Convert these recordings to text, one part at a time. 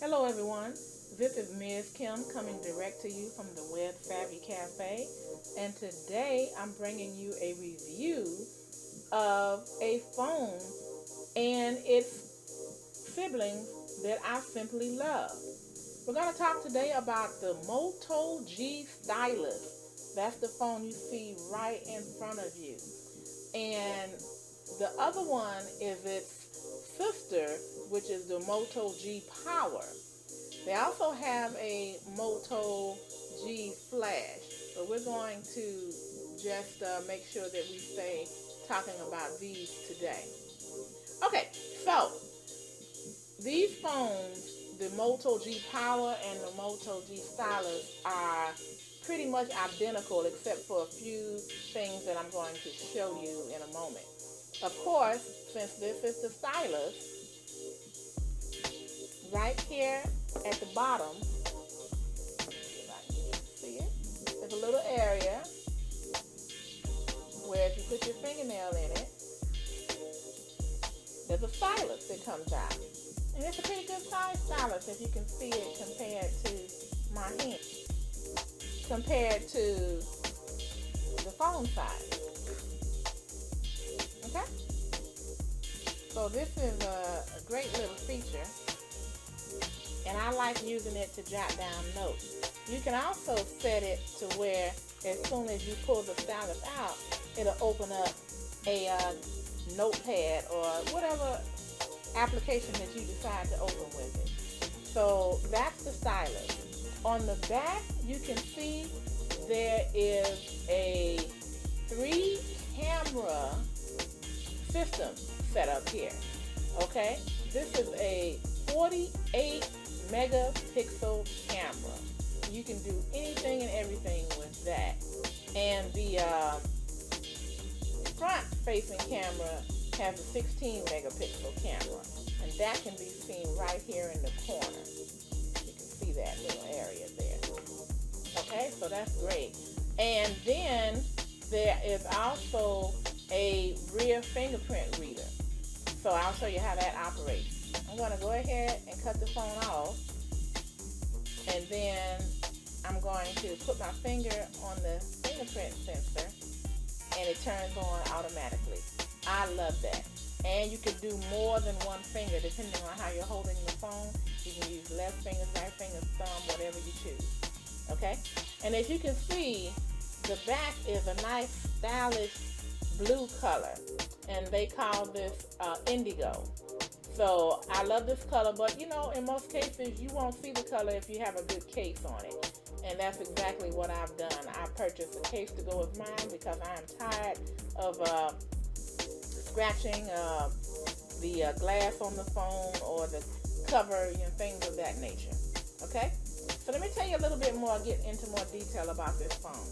Hello everyone, this is Ms. Kim coming direct to you from the WebSavvyCafe, and today I'm bringing you a review of a phone and its siblings that I simply love. We're going to talk today about the Moto G Stylus. That's the phone you see right in front of you. And the other one is its sister, which is the Moto G Power. They also have a Moto G Flash, but we're going to just make sure that we stay talking about these today. Okay, so these phones, the Moto G Power and the Moto G Stylus, are pretty much identical except for a few things that I'm going to show you in a moment. Of course, since this is the stylus, right here at the bottom, if I can see it, there's a little area where if you put your fingernail in it, there's a stylus that comes out. And it's a pretty good size stylus if you can see it compared to my hand, compared to the phone size. Okay? So this is a great little feature, and I like using it to jot down notes. You can also set it to where as soon as you pull the stylus out, it'll open up a notepad or whatever application that you decide to open with it. So that's the stylus. On the back, you can see there is a 3-camera system set up here. Okay, this is a 48 megapixel camera. You can do anything and everything with that. And the front facing camera has a 16 megapixel camera, and that can be seen right here in the corner. You can see that little area there. Okay, so that's great. And then there is also a rear fingerprint reader. So I'll show you how that operates. I'm going to go ahead and cut the phone off, and then I'm going to put my finger on the fingerprint sensor, and it turns on automatically. I love that. And you can do more than one finger depending on how you're holding the phone. You can use left finger, right finger, thumb, whatever you choose. Okay? And as you can see, the back is a nice stylish blue color, and they call this indigo. So I love this color, but you know, in most cases you won't see the color if you have a good case on it, and that's exactly what I've done. I purchased a case to go with mine because I am tired of scratching the glass on the phone or the cover, you know, things of that nature. Okay, so let me tell you a little bit more, get into more detail about this phone.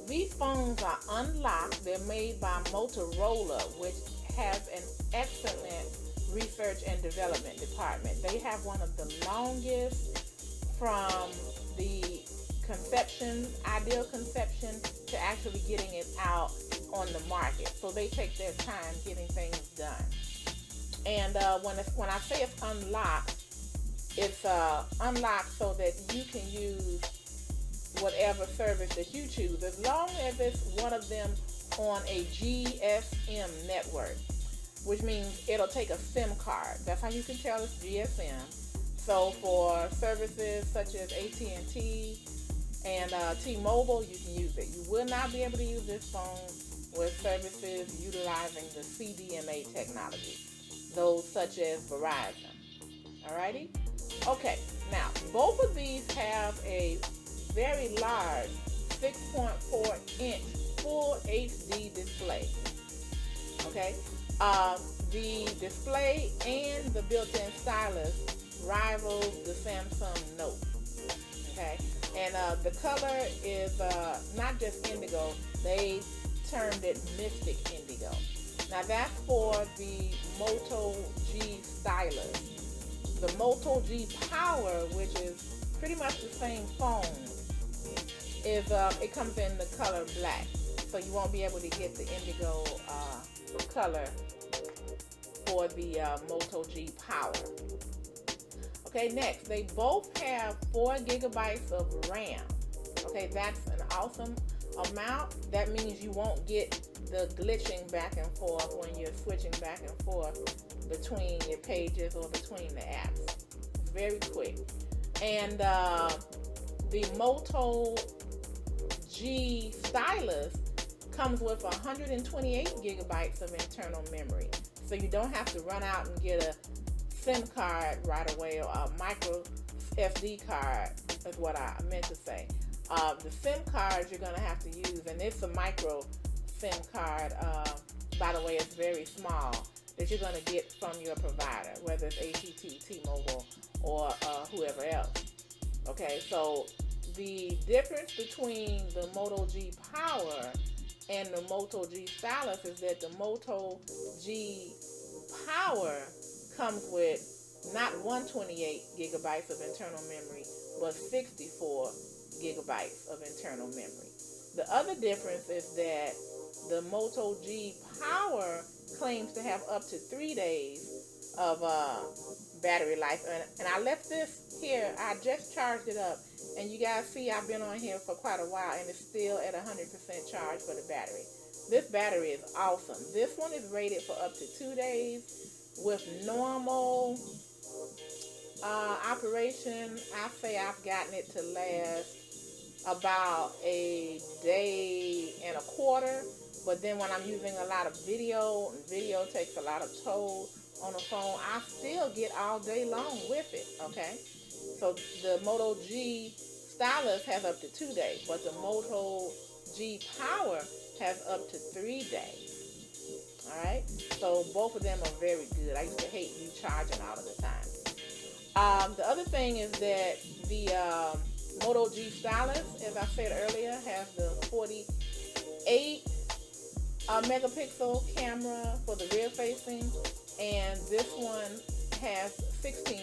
These phones are unlocked. They're made by Motorola, which has an excellent research and development department. They have one of the longest from the conception, ideal conception, to actually getting it out on the market. So they take their time getting things done. And when I say it's unlocked so that you can use whatever service that you choose, as long as it's one of them on a GSM network, which means it'll take a SIM card. That's how you can tell it's GSM. So for services such as AT&T and T-Mobile, you can use it. You will not be able to use this phone with services utilizing the CDMA technology, those such as Verizon. Alrighty? Okay, now both of these have a very large 6.4-inch full HD display. Okay, the display and the built-in stylus rivals the Samsung Note. Okay, and the color is not just indigo, they termed it Mystic Indigo. Now that's for the Moto G Stylus. The Moto G Power, which is pretty much the same phone, is it comes in the color black, so you won't be able to get the indigo color for the Moto G Power. Okay, next, they both have 4 gigabytes of RAM. Okay, that's an awesome amount. That means you won't get the glitching back and forth when you're switching back and forth between your pages or between the apps. It's very quick. And the Moto G Stylus comes with 128 gigabytes of internal memory. So you don't have to run out and get a SIM card right away, or a micro SD card is what I meant to say. The SIM cards you're going to have to use, and it's a micro SIM card, by the way, it's very small, that you're going to get from your provider, whether it's AT&T, T-Mobile, or whoever else. Okay, so the difference between the Moto G Power and the Moto G Stylus is that the Moto G Power comes with not 128 gigabytes of internal memory, but 64 gigabytes of internal memory. The other difference is that the Moto G Power claims to have up to 3 days of battery life. And I left this here, I just charged it up. And you guys see I've been on here for quite a while and it's still at 100% charge for the battery. This battery is awesome. This one is rated for up to 2 days. With normal operation, I say I've gotten it to last about a day and a quarter. But then when I'm using a lot of video, and video takes a lot of toll on the phone, I still get all day long with it, okay? So the Moto G Stylus has up to 2 days, but the Moto G Power has up to 3 days. All right, so both of them are very good. I used to hate recharging all of the time. The other thing is that the Moto G Stylus, as I said earlier, has the 48 megapixel camera for the rear facing, and this one has 16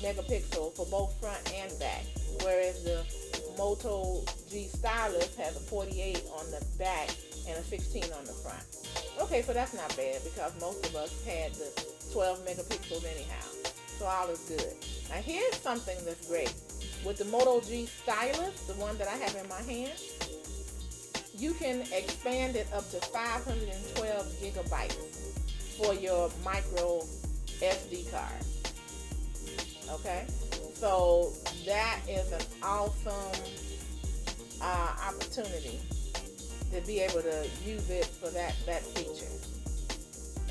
megapixel for both front and back, whereas the Moto G Stylus has a 48 on the back and a 16 on the front. Okay, so that's not bad because most of us had the 12 megapixels anyhow, so all is good. Now here's something that's great. With the Moto G Stylus, the one that I have in my hand, you can expand it up to 512 gigabytes for your micro SD card. Okay, so that is an awesome opportunity to be able to use it for that feature.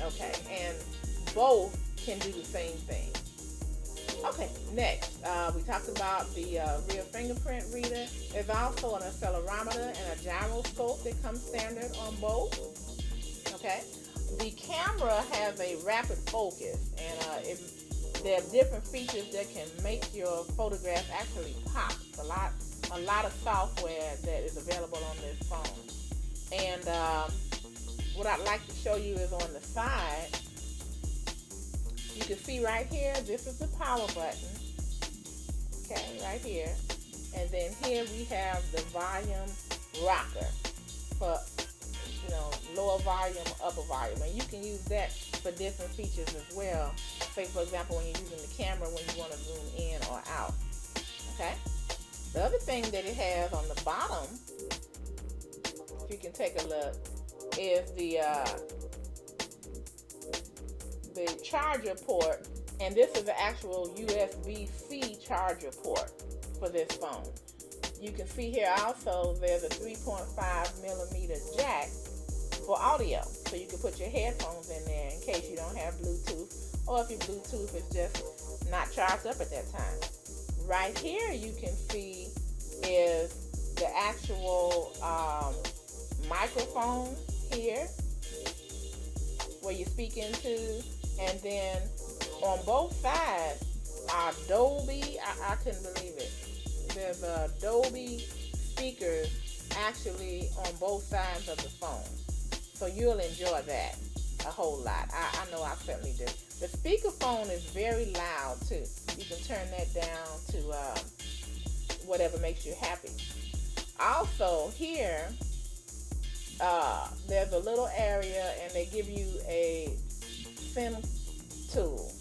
Okay, and both can do the same thing. Okay, next, we talked about the rear fingerprint reader. There's also an accelerometer and a gyroscope that comes standard on both. Okay, the camera has a rapid focus, and there are different features that can make your photographs actually pop. A lot of software that is available on this phone. And what I'd like to show you is on the side. You can see right here, this is the power button. Okay, right here. And then here we have the volume rocker for, lower volume, upper volume. And you can use that for different features as well. Say, for example, when you're using the camera when you want to zoom in or out. Okay? The other thing that it has on the bottom, if you can take a look, is the charger port, and this is the actual USB-C charger port for this phone. You can see here also there's a 3.5 millimeter jack for audio, so you can put your headphones in there in case you don't have Bluetooth, or if your Bluetooth is just not charged up at that time. Right here you can see is the actual microphone here where you speak into, and then on both sides are Dolby, I couldn't believe it, there's a Dolby speakers actually on both sides of the phone, so you'll enjoy that a whole lot. I know I certainly do. The speakerphone is very loud too. You can turn that down to whatever makes you happy. Also here, there's a little area and they give you a SIM tool.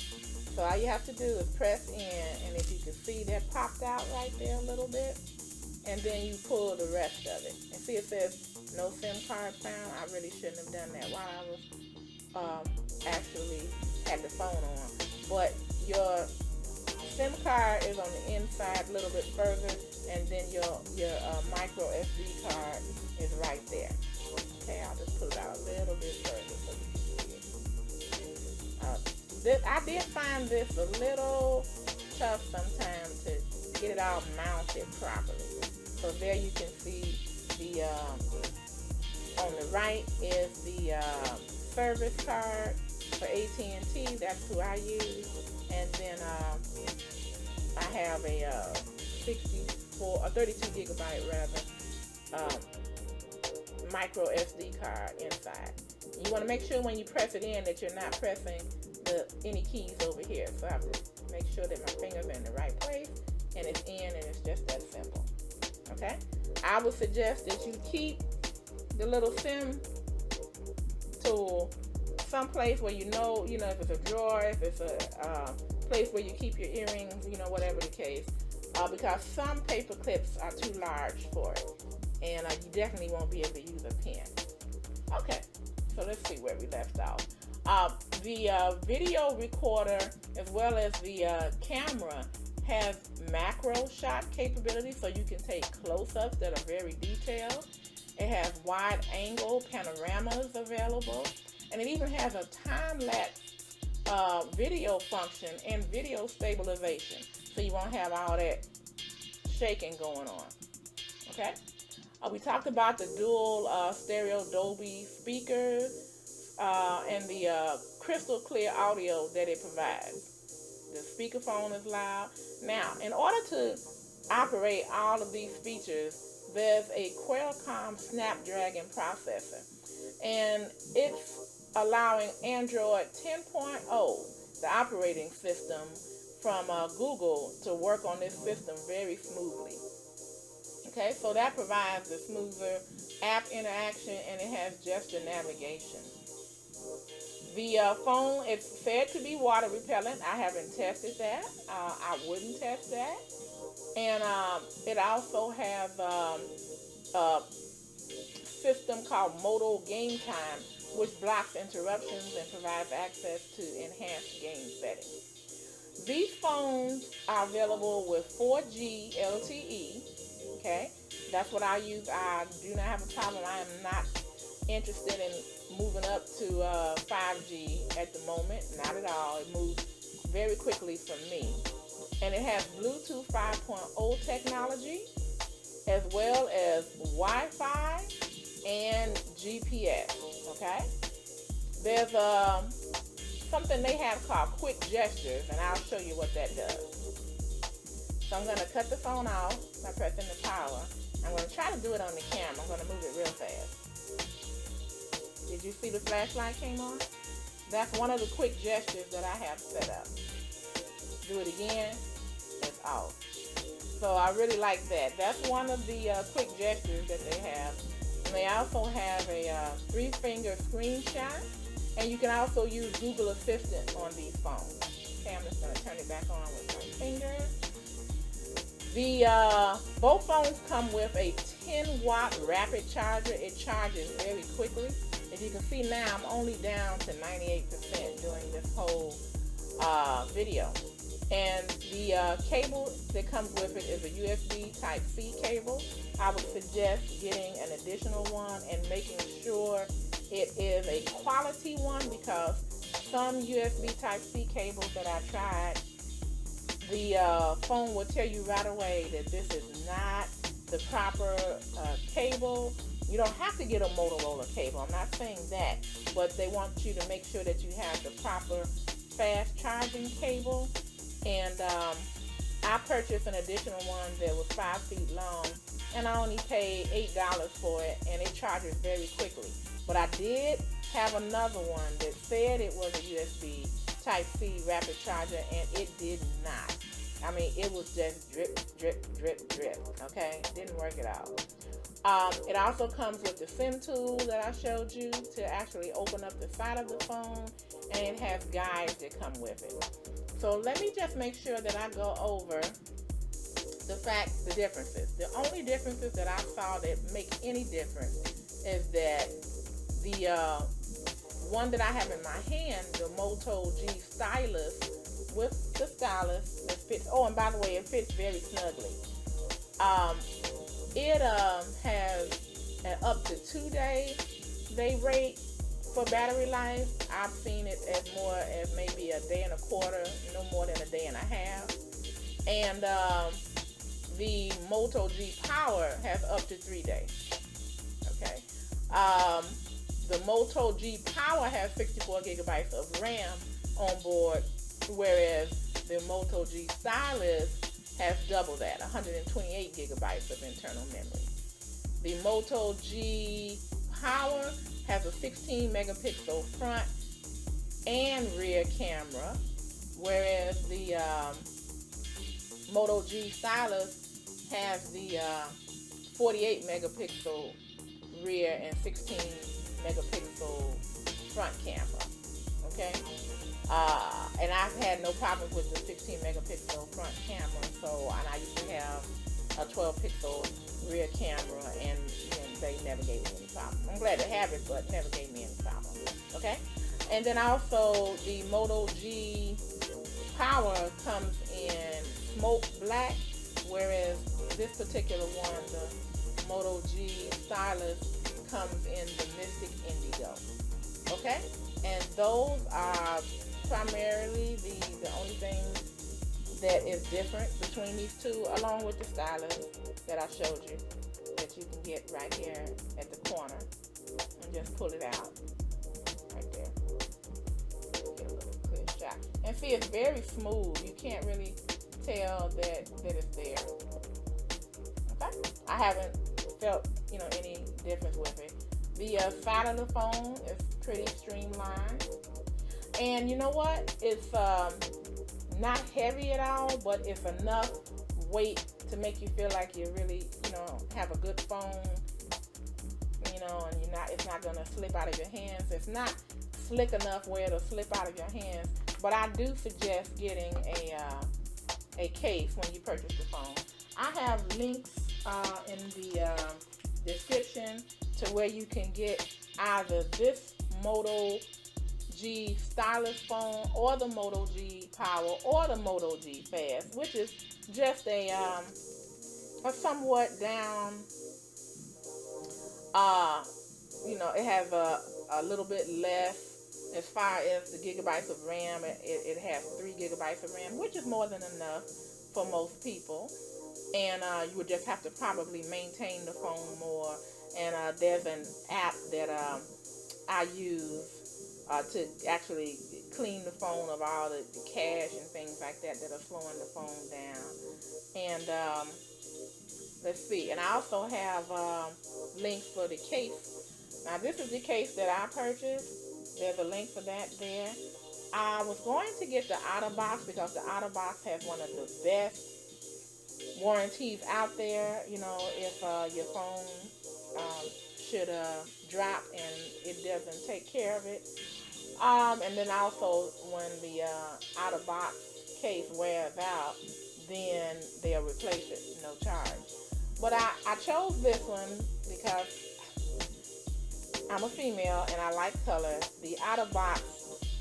So all you have to do is press in, and if you can see that popped out right there a little bit, and then you pull the rest of it. And see, it says no SIM card found. I really shouldn't have done that while I was actually had the phone on. But your SIM card is on the inside a little bit further, and then your micro SD card is right there. Okay, I'll just pull it out a little bit further so you can see it. I did find this a little tough sometimes to get it all mounted properly. So there you can see the on the right is the service card for AT&T. That's who I use. And then I have a 32 gigabyte rather micro SD card inside. You want to make sure when you press it in that you're not pressing any keys over here. So I have to make sure that my fingers are in the right place and it's in, and it's just that simple. Okay, I would suggest that you keep the little SIM tool someplace where you know if it's a drawer, if it's a place where you keep your earrings, whatever the case, because some paper clips are too large for it, and you definitely won't be able to use a pen. Okay, so let's see where we left off. The video recorder as well as the camera has macro shot capability, so you can take close-ups that are very detailed. It has wide angle panoramas available, and it even has a time-lapse video function and video stabilization, so you won't have all that shaking going on. Okay, we talked about the dual stereo Dolby speakers and the crystal clear audio that it provides. The speakerphone is loud. Now, in order to operate all of these features, there's a Qualcomm Snapdragon processor, and it's allowing Android 10.0, the operating system from Google, to work on this system very smoothly. Okay, so that provides the smoother app interaction, and it has gesture navigation. The phone is said to be water repellent. I haven't tested that. I wouldn't test that. And it also has a system called Moto Game Time, which blocks interruptions and provides access to enhanced game settings. These phones are available with 4G LTE. Okay, that's what I use. I do not have a problem. I am not interested in moving up to 5G at the moment. Not at all. It moves very quickly for me. And it has Bluetooth 5.0 technology, as well as Wi-Fi and GPS. Okay, there's something they have called quick gestures, and I'll show you what that does. So I'm going to cut the phone off by pressing the power. I'm going to try to do it on the camera. I'm going to move it real fast. Did you see the flashlight came on? That's one of the quick gestures that I have set up. Do it again, it's off. So I really like that. That's one of the quick gestures that they have. And they also have a 3-finger screenshot, and you can also use Google Assistant on these phones. Okay, I'm just going to turn it back on with my finger. Both phones come with a 10-watt rapid charger. It charges very quickly. As you can see now, I'm only down to 98% during this whole video. And the cable that comes with it is a USB Type-C cable. I would suggest getting an additional one and making sure it is a quality one, because some USB Type-C cables that I tried, the phone will tell you right away that this is not the proper cable. You don't have to get a Motorola cable. I'm not saying that, but they want you to make sure that you have the proper fast charging cable. And I purchased an additional one that was 5 feet long, and I only paid $8 for it, and it charges very quickly. But I did have another one that said it was a USB Type-C rapid charger, and it did not. I mean, it was just drip, drip, drip, drip. Okay, didn't work at all. It also comes with the SIM tool that I showed you to actually open up the side of the phone, and it has guides that come with it. So let me just make sure that I go over the differences. The only differences that I saw that make any difference is that the one that I have in my hand, the Moto G Stylus with the stylus that fits. Oh, and by the way, it fits very snugly. It has an up to 2 day they rate for battery life. I've seen it as more as maybe a day and a quarter, no more than a day and a half. And the Moto G Power has up to 3 days. Okay. The Moto G Power has 64 gigabytes of RAM on board, whereas the Moto G Stylus has double that, 128 gigabytes of internal memory. The Moto G Power has a 16 megapixel front and rear camera, whereas the Moto G Stylus has the 48 megapixel rear and 16 megapixel front camera. Okay, and I've had no problems with the 16 megapixel front camera. So, and I used to have a 12 pixel rear camera, and they never gave me any problem. I'm glad to have it, but never gave me any problem. Okay, and then also the Moto G Power comes in smoke black, whereas this particular one, the Moto G Stylus, comes in the Mystic Indigo. Okay, and those are primarily the only thing that is different between these two, along with the stylus that I showed you, that you can get right here at the corner, and just pull it out right there. Get a little clear shot. And see, it's very smooth. You can't really tell that it's there. Okay, I haven't felt any difference with it. The side of the phone is pretty streamlined, and you know what? It's not heavy at all, but it's enough weight to make you feel like you really have a good phone. And it's not gonna slip out of your hands. It's not slick enough where it'll slip out of your hands, but I do suggest getting a case when you purchase the phone. I have links in the description to where you can get either this Moto G Stylus phone or the Moto G Power or the Moto G Fast, which is just a somewhat down, it has a little bit less as far as the gigabytes of RAM. It has 3 gigabytes of RAM, which is more than enough for most people. And you would just have to probably maintain the phone more. And there's an app that I use to actually clean the phone of all the cache and things like that are slowing the phone down. And let's see. And I also have links for the case. Now, this is the case that I purchased. There's a link for that there. I was going to get the out-of-box because the out-of-box has one of the best warranties out there. If your phone should drop and it doesn't take care of it. And then also when the out-of-box case wears out, then they'll replace it, no charge. But I chose this one because I'm a female and I like color. The out-of-box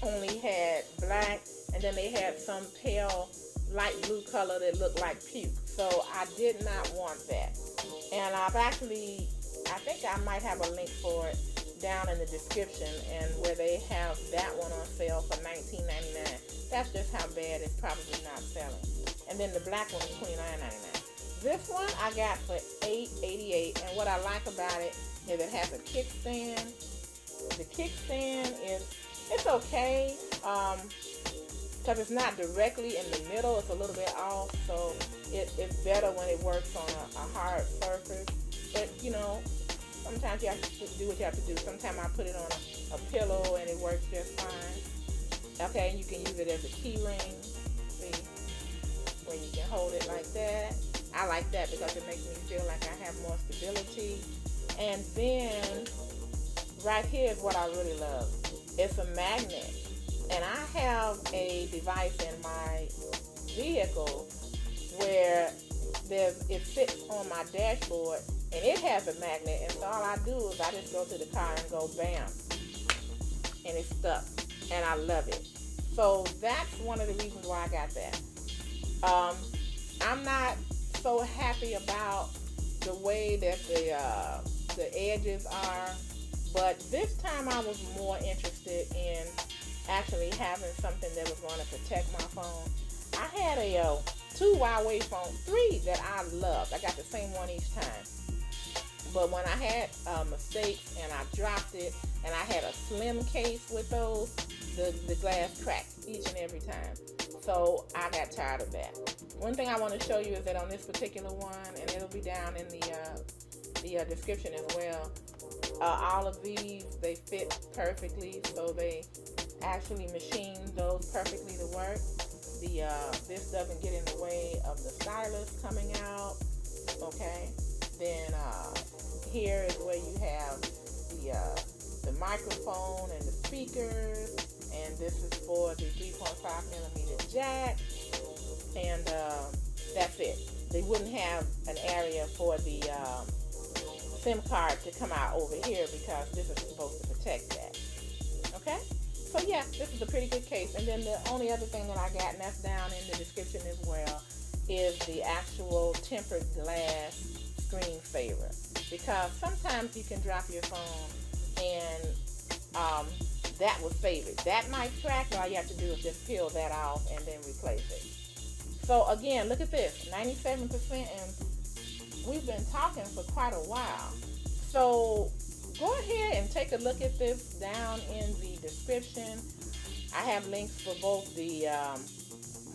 only had black, and then they had some pale light blue color that looked like puke. So I did not want that. And I think I might have a link for it down in the description, and where they have that one on sale for $19.99. That's just how bad it's probably not selling. And then the black one is $29.99. This one I got for $8.88, and what I like about it is it has a kickstand. The kickstand it's okay, because it's not directly in the middle. It's a little bit off, so it's better when it works on a hard surface. But sometimes you have to do what you have to do. Sometimes I put it on a pillow and it works just fine. Okay, and you can use it as a key ring. See, where you can hold it like that. I like that because it makes me feel like I have more stability. And then right here is what I really love. It's a magnet. And I have a device in my vehicle where it sits on my dashboard, and it has a magnet, and so all I do is I just go to the car and go bam, and it's stuck, and I love it. So that's one of the reasons why I got that. I'm not so happy about the way that the edges are, but this time I was more interested in actually having something that was going to protect my phone. I had a 2 Huawei phone, 3 that I loved. I got the same one each time. But when I had mistakes and I dropped it, and I had a slim case with those, the glass cracked each and every time. So I got tired of that. One thing I want to show you is that on this particular one, and it'll be down in the description as well, all of these, they fit perfectly, so they actually machine those perfectly to work. This doesn't get in the way of the stylus coming out. Okay, then here is where you have the microphone and the speakers, and this is for the 3.5mm jack, and that's it. They wouldn't have an area for the SIM card to come out over here because this is supposed to protect that. Okay? So yeah, this is a pretty good case. And then the only other thing that I got, and that's down in the description as well, is the actual tempered glass screensaver. Because sometimes you can drop your phone and that will save it. That might crack, all you have to do is just peel that off and then replace it. So again, look at this, 97%, and we've been talking for quite a while. So go ahead and take a look at this down in the description. I have links for both the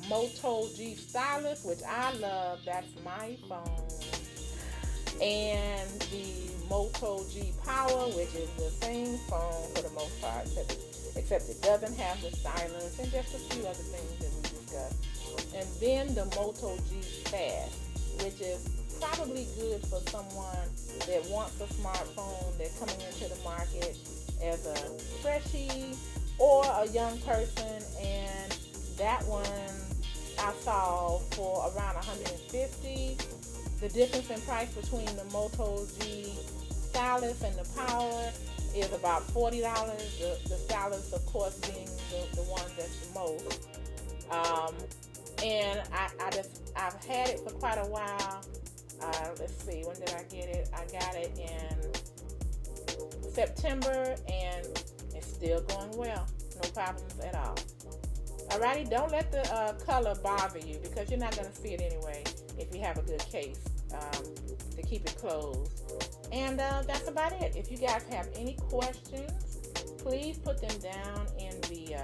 Moto G Stylus, which I love, that's my phone, and the Moto G Power, which is the same phone for the most part, except it doesn't have the stylus and just a few other things that we discussed. And then the Moto G Fast, which is probably good for someone that wants a smartphone, that's coming into the market as a freshie or a young person, and that one I saw for around $150. The difference in price between the Moto G Stylus and the Power is about $40. The Stylus, of course, being the one that's the most. And I've had it for quite a while. Let's see, when did I get it? I got it in September, and it's still going well. No problems at all. Alrighty, don't let the color bother you, because you're not going to see it anyway if you have a good case to keep it closed. And that's about it. If you guys have any questions, please put them down in the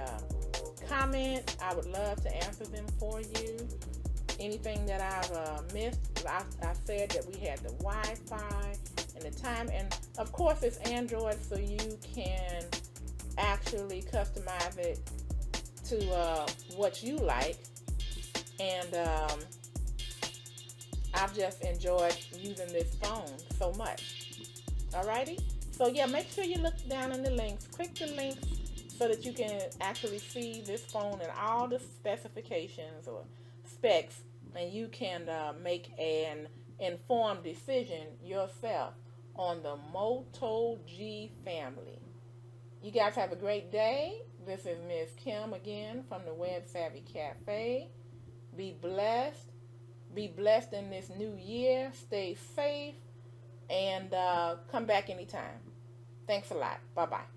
comment. I would love to answer them for you. Anything that I've missed, I said that we had the Wi-Fi and the time, and of course it's Android, so you can actually customize it to what you like. And I've just enjoyed using this phone so much. Alrighty, so yeah, make sure you look down in the links, click the links so that you can actually see this phone and all the specifications or specs, and you can make an informed decision yourself on the Moto G family. You guys have a great day. This is Ms. Kim again from the WebSavvyCafe. Be blessed. Be blessed in this new year. Stay safe, and come back anytime. Thanks a lot. Bye-bye.